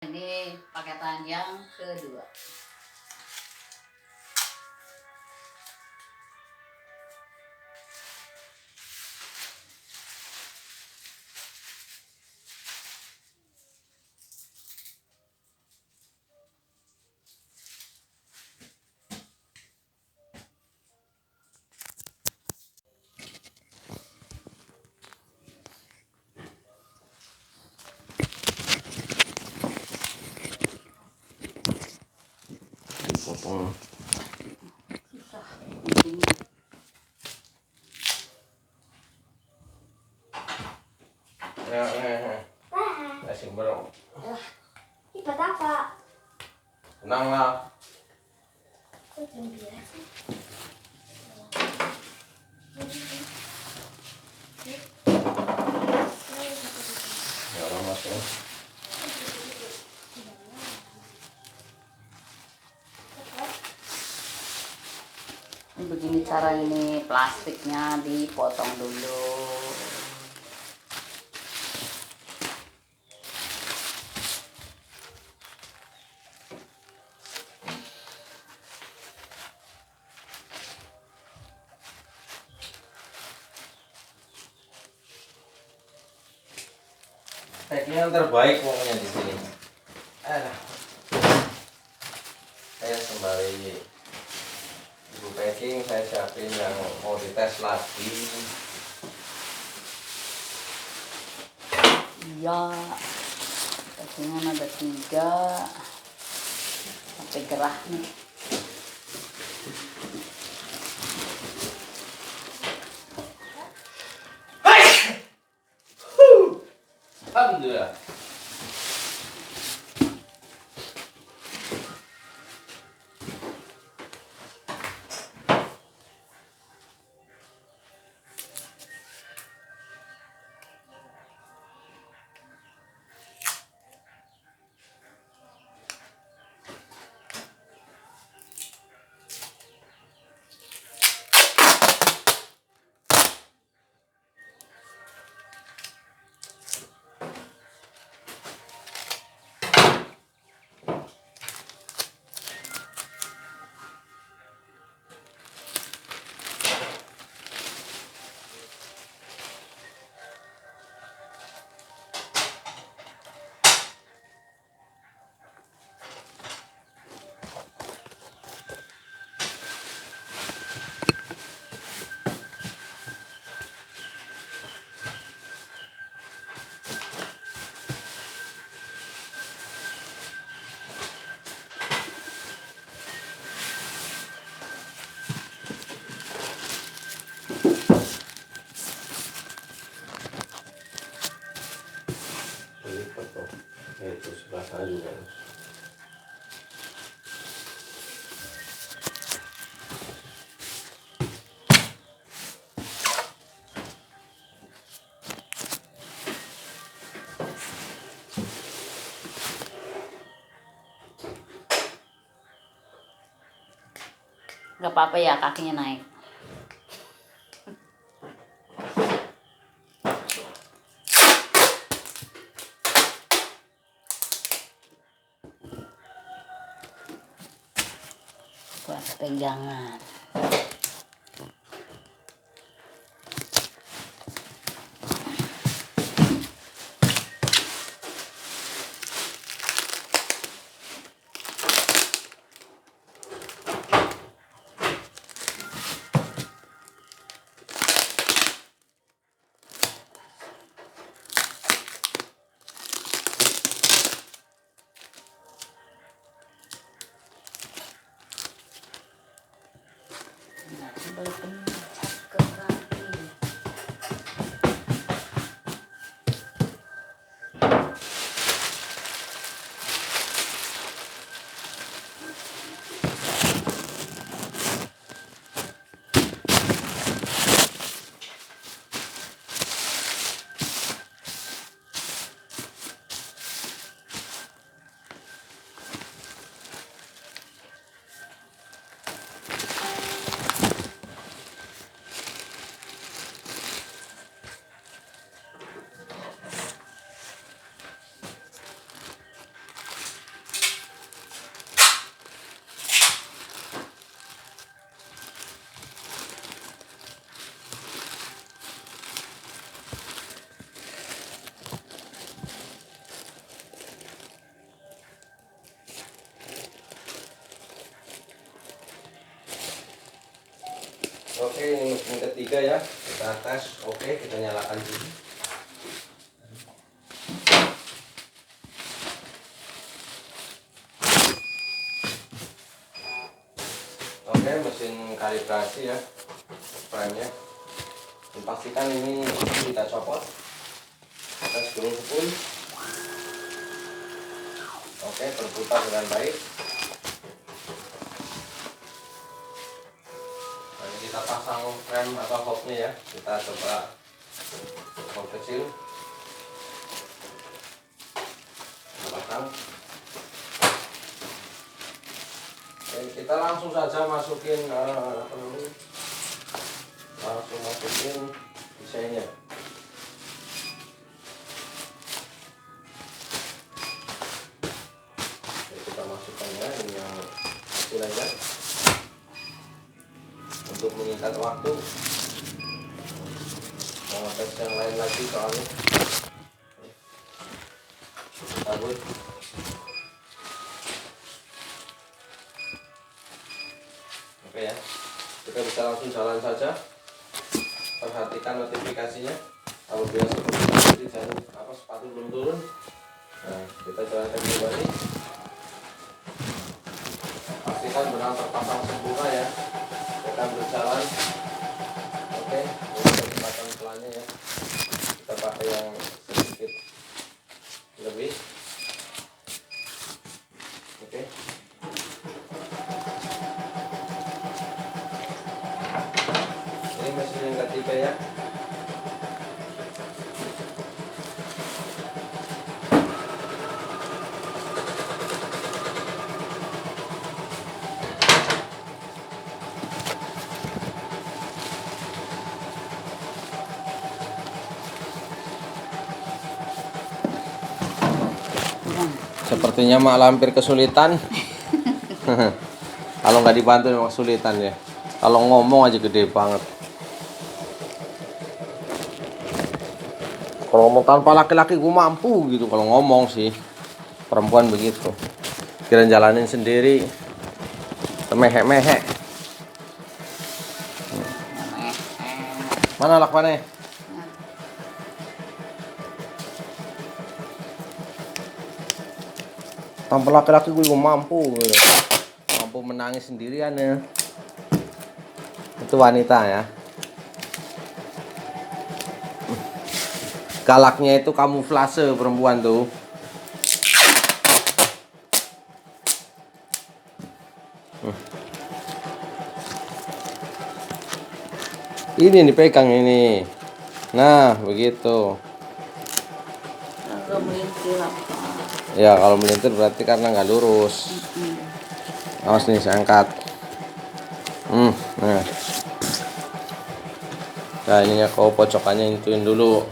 Ini paketan yang kedua. Potong. Susah. Kasih berong. Ibat apa? Tenang lah. Kok gembira sih? Ya Allah masuk. Begini cara ini plastiknya dipotong dulu. Packing yang terbaik pokoknya di sini. Saya sembari ibu packing, saya siapin yang mau dites lagi. Iya, pacingan ada 3 sampai gerah nih. Alhamdulillah. Itu sebelah sana juga. Gak apa-apa ya kakinya naik. Buat pegangan. Oke, ini yang ketiga ya. Kita tes. Oke, kita nyalakan dulu. Oke, mesin kalibrasi ya. Prime-nya. Pastikan ini kita copot. Kita sebelum full. Oke, berputar dengan baik. Lalu kita pasang rem atau hobnya ya. Kita coba hob kecil. Kita pasang. Oke, kita langsung saja masukin desainnya. Kita masukkan ya, ini yang kecil aja untuk menyingkat waktu. Mau tes yang lain lagi soalnya cabut. Oke ya, kita bisa langsung jalan saja. Perhatikan notifikasinya. Kalau biasa seperti jangan sepatu belum turun. Nah, kita jalankan kembali. Pastikan benar terpasang sempurna ya. Kita berjalan. Oke, ini kecepatan pelannya ya. Kita pakai yang sedikit lebih. Oke. Ini mesin yang ketiga ya. Sepertinya mak lampir kesulitan. Kalau nggak dibantu memang kesulitan ya. Kalau ngomong aja gede banget. Kalau ngomong tanpa laki-laki gue mampu gitu. Kalau ngomong sih perempuan begitu. Kira jalanin sendiri, temehek-mehek. Mana lakwannya? Tanpa laki-laki gue mampu gitu. Mampu menangis sendirian ya. Itu wanita ya. Galaknya itu kamuflase perempuan tuh. Ini dipegang ini. Nah, begitu. Agak melintir apa. Ya, kalau melintir berarti karena nggak lurus. Awas nih, saya angkat. Nah. Nah, ininya kau pocokannya intuin dulu.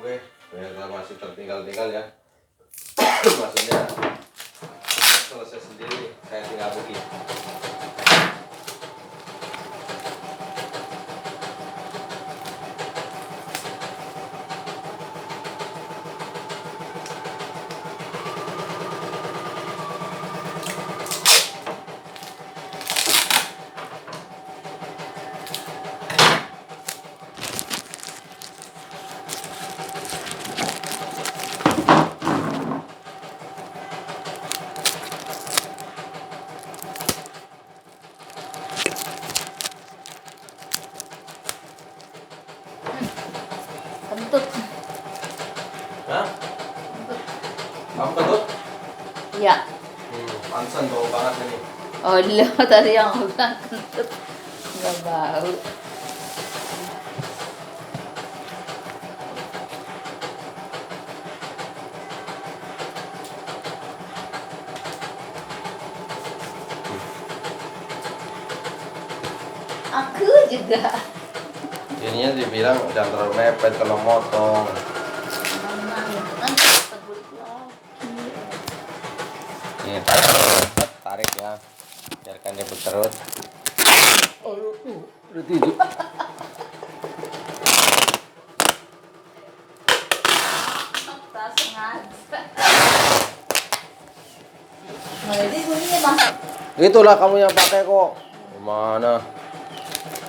Oke, ternyata masih tertinggal-tinggal ya. Maksudnya selesai sendiri, saya tinggal bikin. Kentut. Hah? Kentut. Kamu kentut? Iya. Pantesan bau banget ini. Oh iya, tadi yang aku bilang kentut. Nggak bau. Aku juga. Ininya dibilang jangan terlalu mepet kalau motong. Kan tegulit lagi. Ini tarik ya, biarkan dia berkerut. Oh, udah tidur. Tak sengaja. Nah, jadi bunyinya bang. Itulah kamu yang pakai kok. Gimana?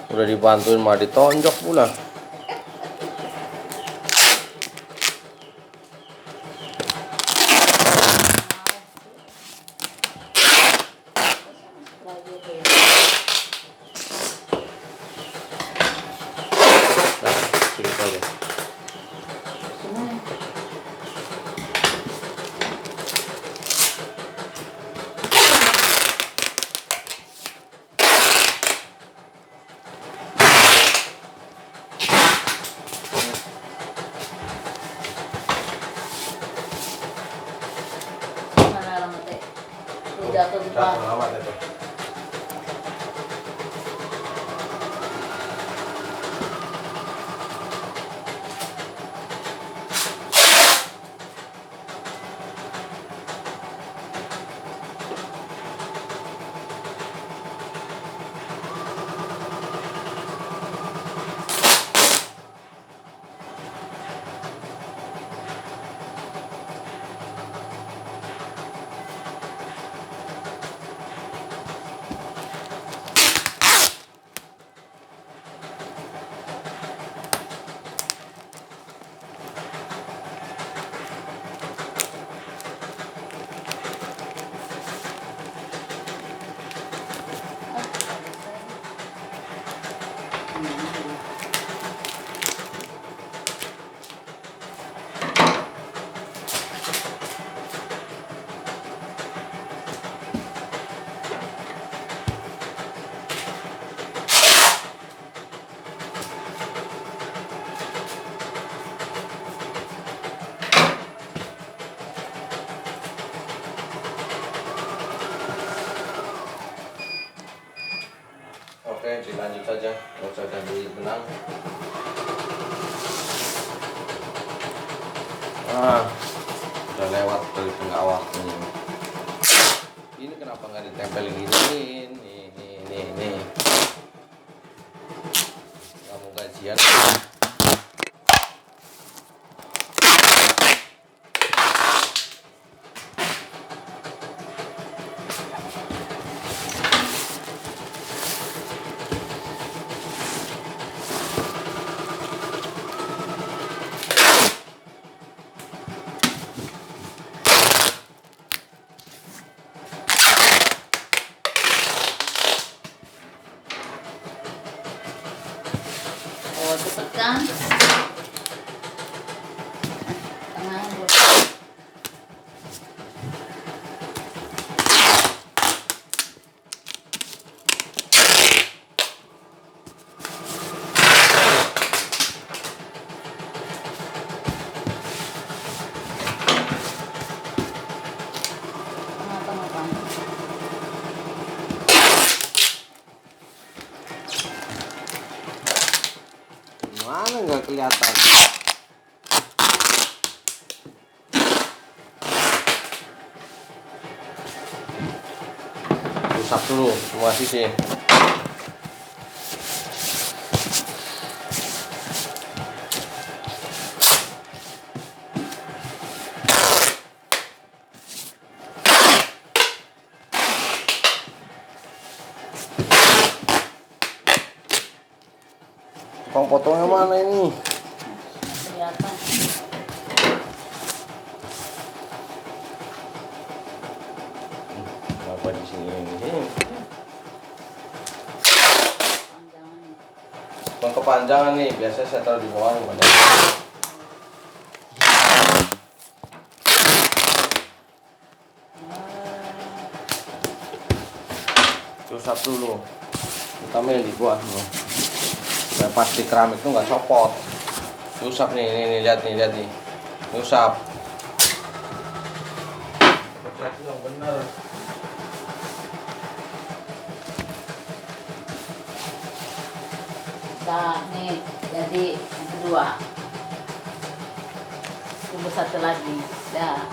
Udah dibantuin mah ditonjok pula. Nah, sedikit aja. Mana orang teh? Lu jatuh di bawah. Jatuh amat itu. Oke, dilanjut saja. Nggak usah ganti benang. Udah lewat dari tengah waktunya. Ini kenapa nggak ditempel gini? Nih. Kamu gajian. Oh, cepet kan? Tengah dulu. Tengah kan? Mana nggak kelihatan? usap dulu semua sisi. Tukang potongnya mana ini? Kelihatan. Apa di sini ini? Panjangan. Tukang kepanjangan nih, biasanya saya taruh di bawah nih. Usap dulu, utama yang di bawah nih. Supaya pasti keramik itu nggak copot. Usap nih, lihat nih, usap. Yang bener. Nah, nih jadi yang kedua. Tunggu satu lagi. Dah.